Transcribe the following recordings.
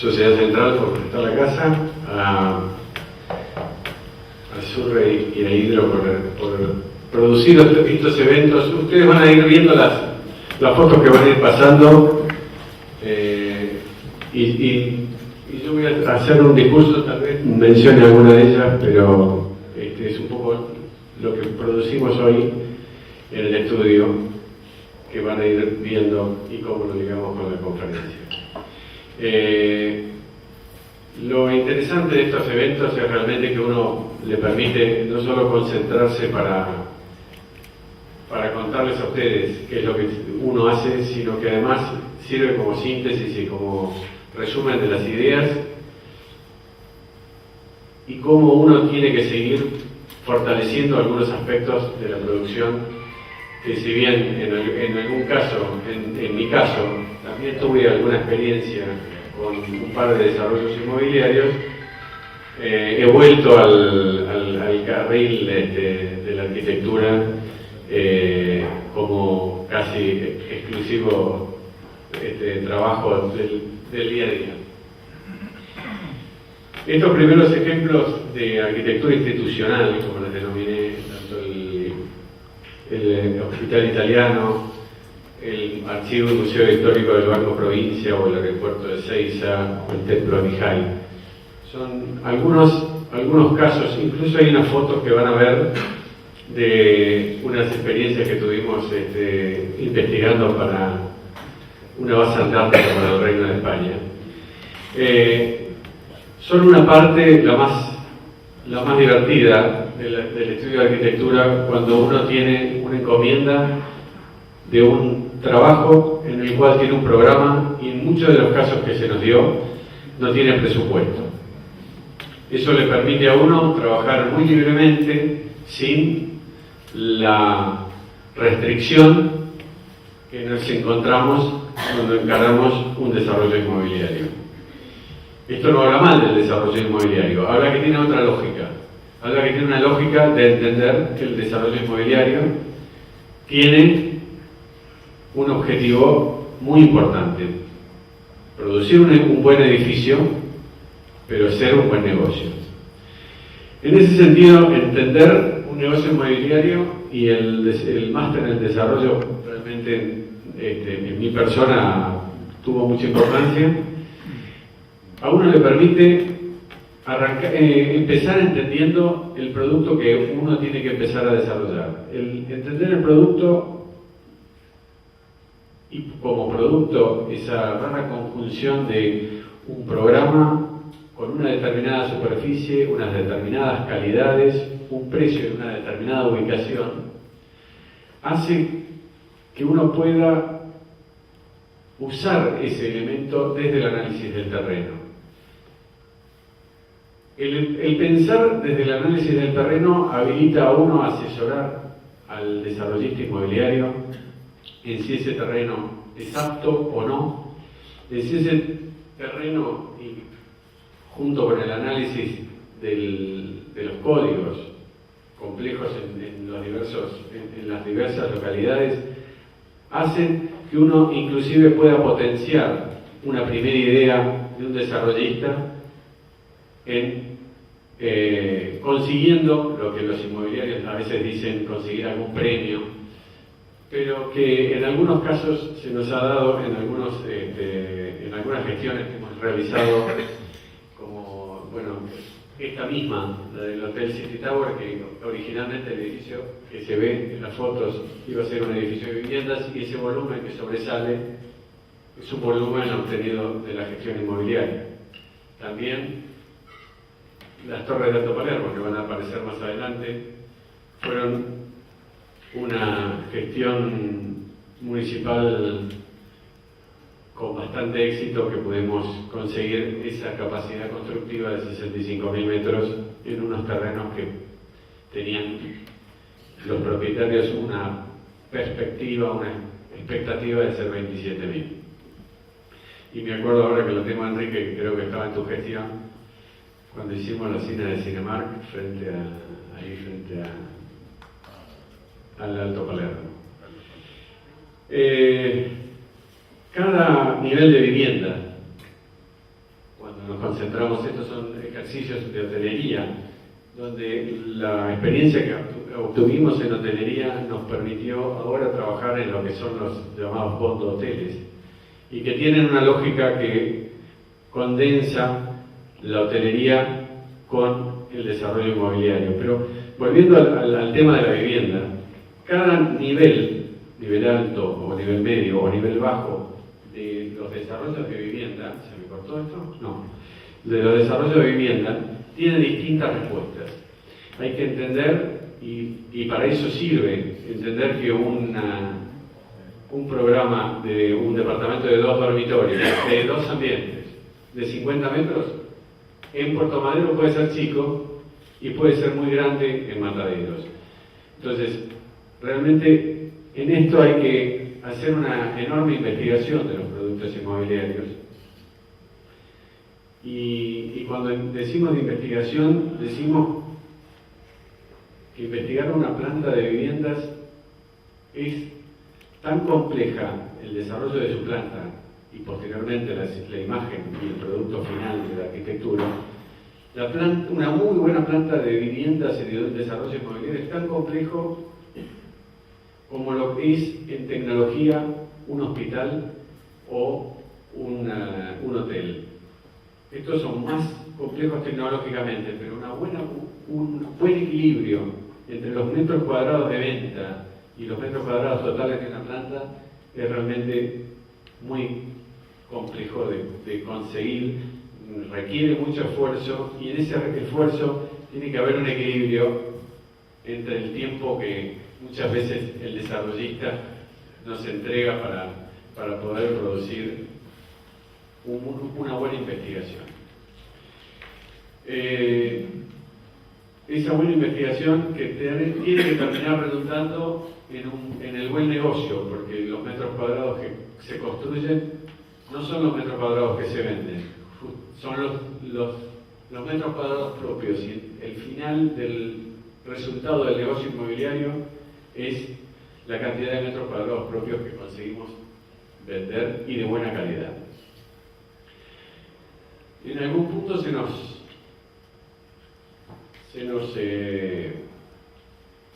Sociedad Central por prestar la casa, a Surrey y a Hidro por producir estos eventos. Ustedes van a ir viendo las fotos que van a ir pasando y yo voy a hacer un discurso, tal vez mencione alguna de ellas, pero es un poco lo que producimos hoy en el estudio, que van a ir viendo y cómo lo ligamos con la conferencia. Lo interesante de estos eventos es realmente que uno le permite no solo concentrarse para contarles a ustedes qué es lo que uno hace, sino que además sirve como síntesis y como resumen de las ideas y cómo uno tiene que seguir fortaleciendo algunos aspectos de la producción, que si bien en algún caso, en mi caso, también tuve alguna experiencia con un par de desarrollos inmobiliarios, he vuelto al carril de la arquitectura como casi exclusivo trabajo del día a día. Estos primeros ejemplos de arquitectura institucional, como les denominé, tanto el Hospital Italiano, el Archivo y Museo Histórico del Banco Provincia o el Aeropuerto de Ezeiza o el Templo de Mijay, son algunos casos. Incluso hay unas fotos que van a ver de unas experiencias que tuvimos investigando para una base antártica para el Reino de España. Son una parte, la más divertida del estudio de arquitectura, cuando uno tiene una encomienda de un trabajo en el cual tiene un programa y en muchos de los casos que se nos dio no tiene presupuesto. Eso le permite a uno trabajar muy libremente, sin la restricción que nos encontramos cuando encaramos un desarrollo inmobiliario. Esto no habla mal del desarrollo inmobiliario, habla que tiene otra lógica. Habla que tiene una lógica de entender que el desarrollo inmobiliario tiene un objetivo muy importante: producir un buen edificio, pero ser un buen negocio. En ese sentido, entender un negocio inmobiliario y el máster en el desarrollo realmente en mi persona tuvo mucha importancia. A uno le permite empezar entendiendo el producto que uno tiene que empezar a desarrollar. Entender el producto y como producto esa rara conjunción de un programa con una determinada superficie, unas determinadas calidades, un precio en una determinada ubicación, hace que uno pueda usar ese elemento desde el análisis del terreno. El pensar desde el análisis del terreno habilita a uno a asesorar al desarrollista inmobiliario en si ese terreno es apto o no, en si ese terreno, y junto con el análisis de los códigos complejos en las diversas localidades, hacen que uno inclusive pueda potenciar una primera idea de un desarrollista en consiguiendo lo que los inmobiliarios a veces dicen, conseguir algún premio, pero que en algunos casos se nos ha dado en algunas gestiones que hemos realizado, como esta misma, la del Hotel City Tower, que originalmente el edificio que se ve en las fotos iba a ser un edificio de viviendas, y ese volumen que sobresale es un volumen obtenido de la gestión inmobiliaria. También las Torres de Alto Palermo, que van a aparecer más adelante, fueron una gestión municipal con bastante éxito, que pudimos conseguir esa capacidad constructiva de 65.000 metros en unos terrenos que tenían los propietarios una perspectiva, una expectativa de ser 27.000. Y me acuerdo ahora que lo tengo, Enrique, que creo que estaba en tu gestión, cuando hicimos la cine de Cinemark frente al Alto Palermo. Cada nivel de vivienda, nos concentramos, estos son ejercicios de hotelería, donde la experiencia que obtuvimos en hotelería nos permitió ahora trabajar en lo que son los llamados bondo hoteles, y que tienen una lógica que condensa la hotelería con el desarrollo inmobiliario. Pero volviendo al tema de la vivienda, cada nivel alto o nivel medio o nivel bajo de los desarrollos de vivienda, ¿se me cortó esto? No. De los desarrollos de vivienda tiene distintas respuestas. Hay que entender, y para eso sirve, entender que un programa de un departamento de 2 dormitorios, de 2 ambientes, de 50 metros, en Puerto Madero puede ser chico y puede ser muy grande en Mataderos. Entonces, realmente en esto hay que hacer una enorme investigación de los productos inmobiliarios. Y cuando decimos de investigación, decimos que investigar una planta de viviendas es tan compleja, el desarrollo de su planta y posteriormente la imagen y el producto final de la arquitectura. Una muy buena planta de viviendas y de desarrollo inmobiliario es tan complejo como lo que es en tecnología un hospital o un hotel. Estos son más complejos tecnológicamente, pero un buen equilibrio entre los metros cuadrados de venta y los metros cuadrados totales de una planta es realmente muy complejo de conseguir, requiere mucho esfuerzo, y en ese esfuerzo tiene que haber un equilibrio entre el tiempo que muchas veces el desarrollista nos entrega para poder producir una buena investigación. Esa buena investigación que tiene que terminar resultando en el buen negocio, porque los metros cuadrados que se construyen no son los metros cuadrados que se venden, son los metros cuadrados propios, y el final del resultado del negocio inmobiliario es la cantidad de metros cuadrados propios que conseguimos vender y de buena calidad. En algún punto se nos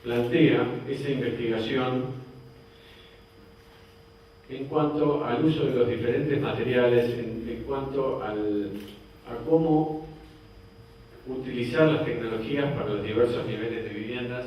plantea esa investigación en cuanto al uso de los diferentes materiales, en cuanto a cómo utilizar las tecnologías para los diversos niveles de viviendas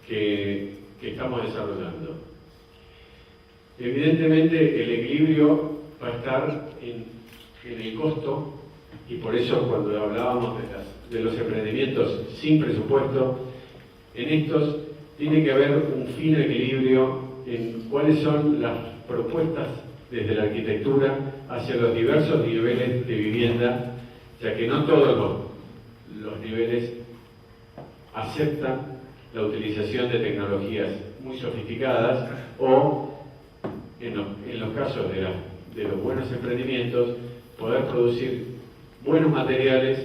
que estamos desarrollando. Evidentemente el equilibrio va a estar en el costo, y por eso cuando hablábamos de los emprendimientos sin presupuesto, en estos tiene que haber un fino equilibrio en cuáles son las propuestas desde la arquitectura hacia los diversos niveles de vivienda, ya que no todos los niveles aceptan la utilización de tecnologías muy sofisticadas o, en los casos de los buenos emprendimientos, poder producir buenos materiales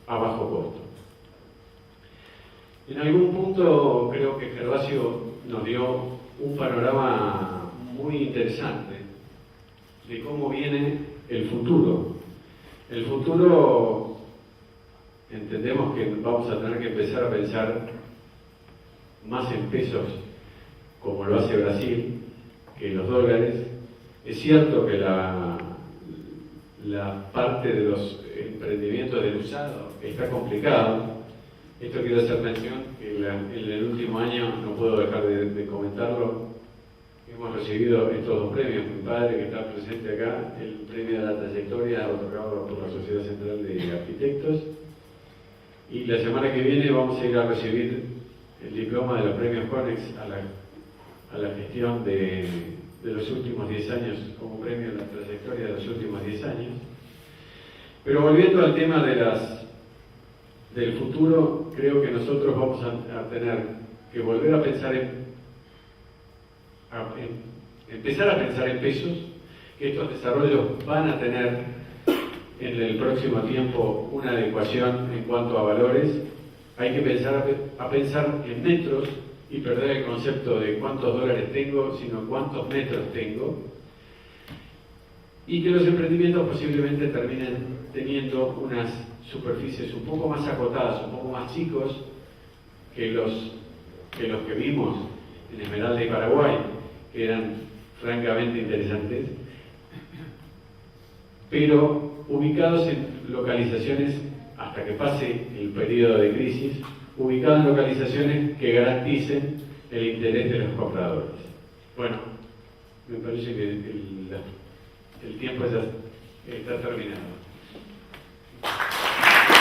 a bajo costo. En algún punto creo que Gervasio nos dio un panorama muy interesante de cómo viene el futuro. El futuro, entendemos que vamos a tener que empezar a pensar más en pesos, como lo hace Brasil, que en los dólares. Es cierto que la parte de los emprendimientos del usado está complicado. Esto quiero hacer mención, que en el último año, no puedo dejar de comentarlo, hemos recibido estos 2 premios. Mi padre, que está presente acá, el premio de la trayectoria otorgado por la Sociedad Central de Arquitectos, y la semana que viene vamos a ir a recibir el diploma de los premios CONEX a la gestión de los últimos 10 años, como premio de la trayectoria de los últimos 10 años. Pero volviendo al tema del futuro, creo que nosotros vamos a tener que volver a pensar empezar a pensar en pesos, que estos desarrollos van a tener en el próximo tiempo una adecuación en cuanto a valores. Hay que pensar en metros y perder el concepto de cuántos dólares tengo, sino cuántos metros tengo. y que los emprendimientos posiblemente terminen teniendo unas superficies un poco más acotadas, un poco más chicos que los que vimos en Esmeralda y Paraguay, que eran francamente interesantes, pero ubicados en localizaciones, hasta que pase el periodo de crisis, ubicados en localizaciones que garanticen el interés de los compradores. Bueno, me parece que el tiempo ya está terminado.